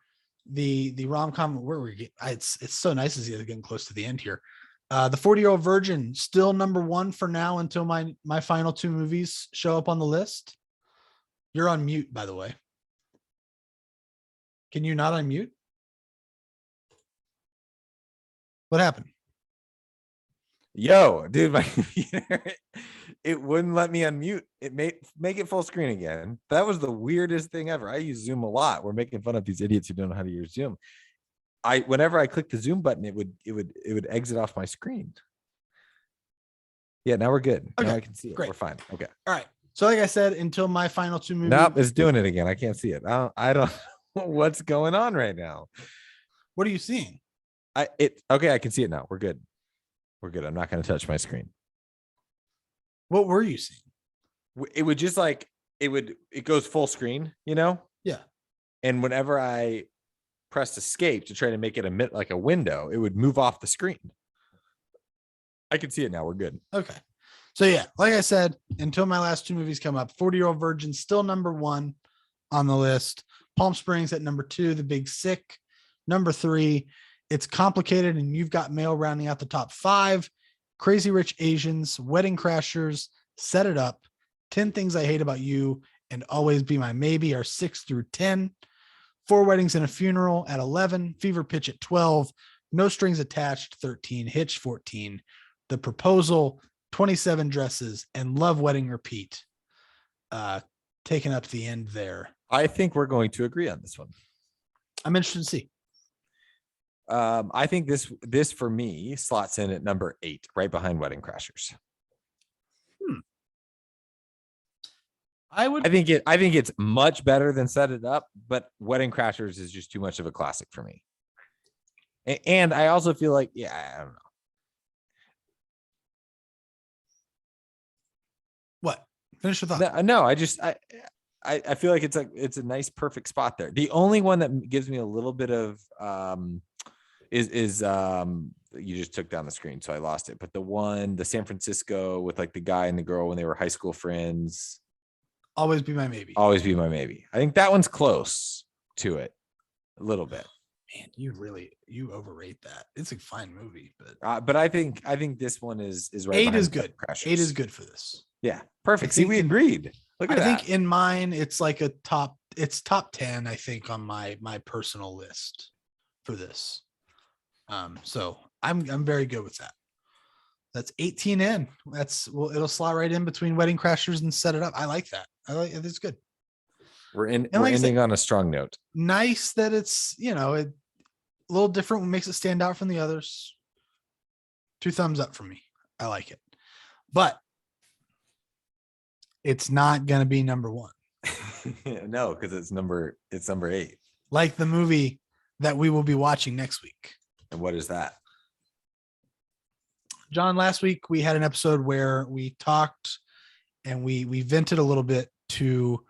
the rom-com where we it's so nice to see it getting close to the end here. The 40-Year-Old Virgin still number one for now until my final two movies show up on the list. You're on mute, by the way. Can you not unmute? What happened? Yo, dude, my computer, it wouldn't let me unmute. It make it full screen again. That was the weirdest thing ever. I use Zoom a lot. We're making fun of these idiots who don't know how to use Zoom. Whenever I click the Zoom button, it would exit off my screen. Yeah, now we're good. Okay, now I can see it. Great. We're fine. Okay. All right. So like I said, until my final two movies. Nope, it's doing it again. I can't see it. I don't know what's going on right now. What are you seeing? Okay, I can see it now. We're good. We're good. I'm not going to touch my screen. What were you seeing? It would just like it goes full screen, you know? Yeah. And whenever I pressed escape to try to make it like a window, it would move off the screen. I can see it now. We're good. Okay. So yeah, like I said, until my last two movies come up, 40-Year-Old Virgin still number one on the list. Palm Springs at number 2, The Big Sick, number 3. It's Complicated and You've Got Mail rounding out the top 5. Crazy Rich Asians, Wedding Crashers, Set It Up, 10 Things I Hate About You, and Always Be My Maybe are 6 through 10. 4 Weddings and a Funeral at 11. Fever Pitch at 12. No Strings Attached, 13. Hitch, 14. The Proposal, 27 Dresses, and Love Wedding Repeat taking up the end there. I think we're going to agree on this one. I'm interested to see. I think this for me slots in at number 8, right behind Wedding Crashers. I think it's much better than Set It Up, but Wedding Crashers is just too much of a classic for me. And I also feel like, I don't know. What? Finish your thought. No, I feel like it's a nice perfect spot there. The only one that gives me a little bit of is you just took down the screen, so I lost it. But the San Francisco with like the guy and the girl when they were high school friends. Always Be My Maybe. Always Be My Maybe. I think that one's close to it a little bit. Man, you overrate that. It's a fine movie, but I think this one is right. 8 is good. Crashers. 8 is good for this. Yeah, perfect. See, we agreed. Look at that. I think in mine, it's like top 10, I think, on my personal list for this. So I'm very good with that. That's 18 in. It'll slot right in between Wedding Crashers and Set It Up. I like that. I like it. It's good. We're ending on a strong note. Nice that it's, a little different, makes it stand out from the others. 2 thumbs up for me. I like it. But it's not going to be number 1. No, because it's number 8. Like the movie that we will be watching next week. And what is that? John, last week we had an episode where we talked and we vented a little bit to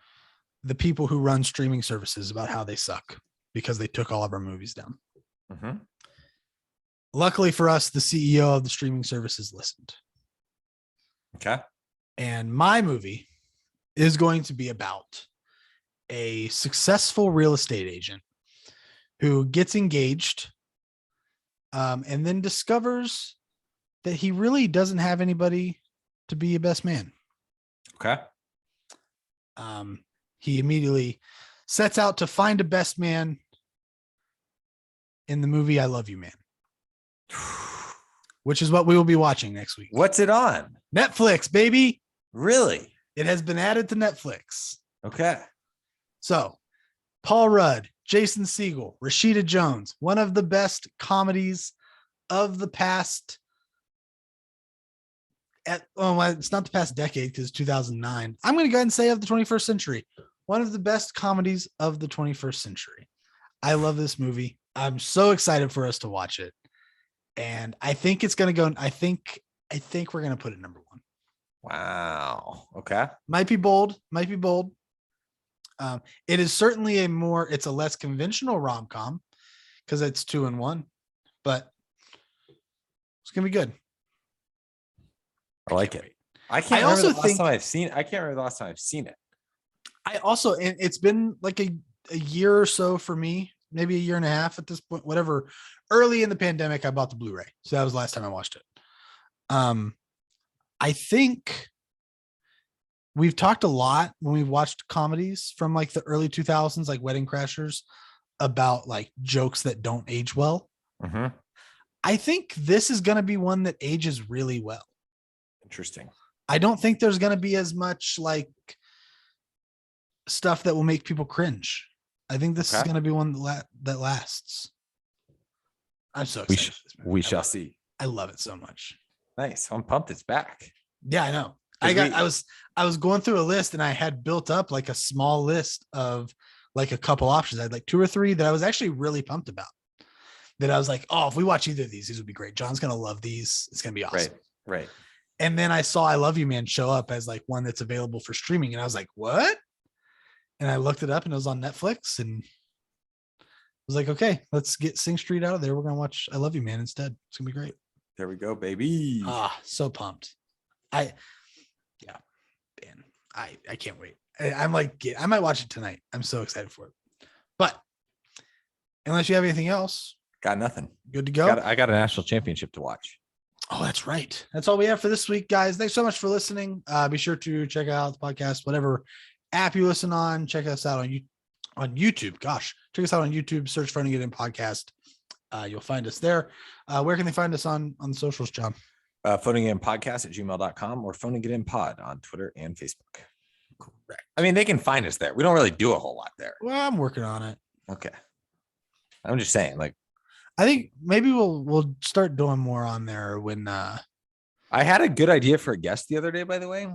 the people who run streaming services about how they suck because they took all of our movies down. Mm-hmm. Luckily for us, the CEO of the streaming services listened. Okay. And my movie is going to be about a successful real estate agent who gets engaged and then discovers that he really doesn't have anybody to be a best man. Okay. He immediately sets out to find a best man in the movie I Love You, Man, which is what we will be watching next week. What's it on? Netflix, baby. Really? It has been added to Netflix. Okay. So Paul Rudd, Jason Segel, Rashida Jones, one of the best comedies of the past. It's not the past decade because it's 2009. I'm going to go ahead and say of the 21st century. One of the best comedies of the 21st century. I love this movie. I'm so excited for us to watch it. And I think it's going to go. I think we're going to put it number 1. Wow. Okay. Might be bold. It is certainly it's a less conventional rom-com because it's 2 in 1, but it's going to be good. I like it. I can't remember the last time I've seen it. And it's been like a year or so for me, maybe a year and a half at this point, whatever. Early in the pandemic, I bought the Blu-ray. So that was the last time I watched it. I think we've talked a lot when we've watched comedies from like the early 2000s, like Wedding Crashers, about like jokes that don't age well. Mm-hmm. I think this is going to be one that ages really well. Interesting. I don't think there's going to be as much like stuff that will make people cringe. I think this is going to be one that lasts. I'm so excited. We shall see. I love it so much. Nice. I'm pumped. It's back. Yeah, I know. I was going through a list and I had built up like a small list of like a couple options. I had like 2 or 3 that I was actually really pumped about. That I was like, oh, if we watch either of these would be great. John's gonna love these. It's gonna be awesome. Right. And then I saw I Love You Man show up as like one that's available for streaming. And I was like, what? And I looked it up and it was on Netflix. And I was like, okay, let's get Sing Street out of there. We're gonna watch I Love You Man instead. It's gonna be great. There we go, baby. So pumped. I can't wait. I'm like, I might watch it tonight. I'm so excited for it. But unless you have anything else, got nothing. Good to go. I got a national championship to watch. Oh, that's right. That's all we have for this week, guys. Thanks so much for listening. Be sure to check out the podcast, whatever app you listen on. Check us out on YouTube. Gosh, check us out on YouTube. Search Phoning It In Podcast. You'll find us there. Where can they find us on the socials, John? Phoning It In Podcast at gmail.com or Phoning It In Pod on Twitter and Facebook. Correct. I mean, they can find us there. We don't really do a whole lot there. Well, I'm working on it. Okay. I'm just saying, like, I think maybe we'll start doing more on there when I had a good idea for a guest the other day, by the way,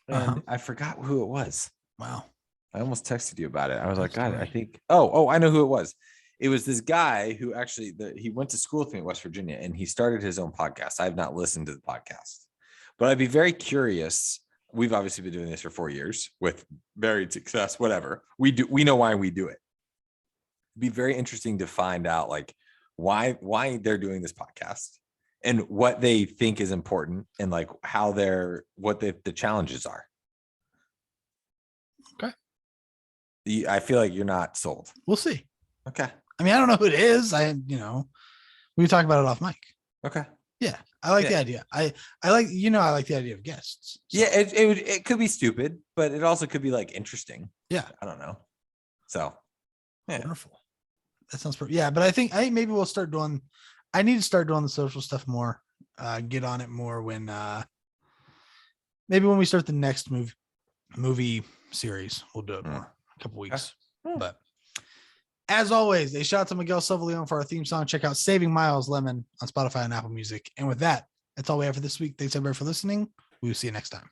and I forgot who it was. Wow. I almost texted you about it. I was like, God, I think I know who it was. It was this guy who actually he went to school with me in West Virginia and he started his own podcast. I have not listened to the podcast, but I'd be very curious. We've obviously been doing this for 4 years with varied success, whatever. We know why we do it. It'd be very interesting to find out like why they're doing this podcast and what they think is important and like how what the challenges are. Okay. I feel like you're not sold. We'll see. Okay. I mean, I don't know who it is. We can talk about it off mic. Okay. Yeah. I like the idea. I like the idea of guests. So. Yeah. It could be stupid, but it also could be like interesting. Yeah. I don't know. So yeah. Wonderful. That sounds perfect. Yeah. But I think maybe we'll start doing, I need to start doing the social stuff more, get on it more when, maybe when we start the next movie series, we'll do it more a couple weeks, but as always, a shout out to Miguel Silvaleon for our theme song. Check out Saving Miles Lemon on Spotify and Apple Music. And with that, that's all we have for this week. Thanks everybody for listening. We will see you next time.